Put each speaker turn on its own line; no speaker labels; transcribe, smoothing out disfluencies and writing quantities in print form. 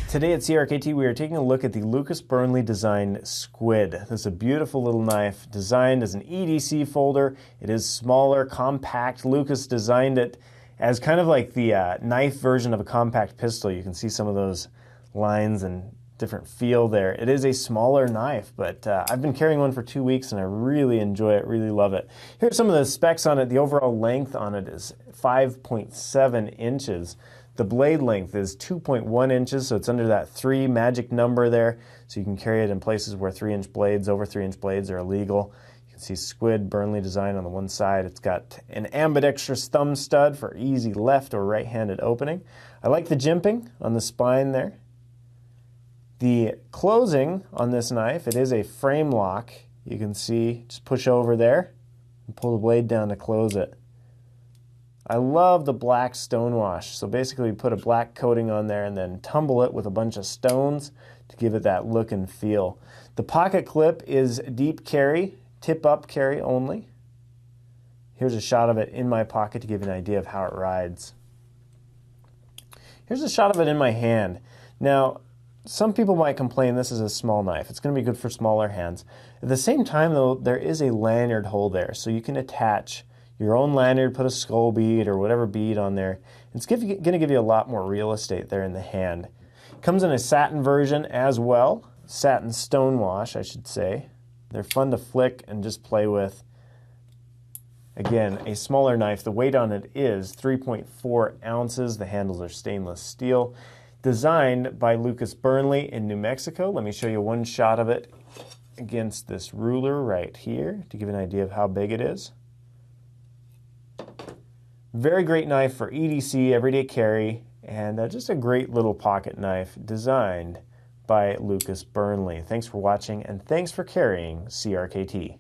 Today at CRKT we are taking a look at the Lucas Burnley designed Squid. This is a beautiful little knife designed as an EDC folder. It is smaller, compact. Lucas designed it as kind of like the knife version of a compact pistol. You can see some of those lines and different feel there. It is a smaller knife, but I've been carrying one for 2 weeks and I really enjoy it, really love it. Here are some of the specs on it. The overall length on it is 5.7 inches. The blade length is 2.1 inches, so it's under that 3 magic number there, so you can carry it in places where 3-inch blades, over 3-inch blades are illegal. You can see Squid Burnley design on the one side. It's got an ambidextrous thumb stud for easy left or right-handed opening. I like the jimping on the spine there. The closing on this knife, it is a Framelock. You can see, just push over there and pull the blade down to close it. I love the black stonewash. So basically we put a black coating on there and then tumble it with a bunch of stones to give it that look and feel. The pocket clip is deep carry, tip up carry only. Here's a shot of it in my pocket to give you an idea of how it rides. Here's a shot of it in my hand. Now, some people might complain this is a small knife. It's going to be good for smaller hands. At the same time though, there is a lanyard hole there, so you can attach your own lanyard, put a skull bead or whatever bead on there. It's going to give you a lot more real estate there in the hand. It comes in a satin version as well, satin stonewash I should say. They're fun to flick and just play with. Again, a smaller knife. The weight on it is 3.4 ounces. The handles are stainless steel. Designed by Lucas Burnley in New Mexico. Let me show you one shot of it against this ruler right here to give you an idea of how big it is. Very great knife for EDC, everyday carry, and just a great little pocket knife designed by Lucas Burnley. Thanks for watching, and thanks for carrying CRKT.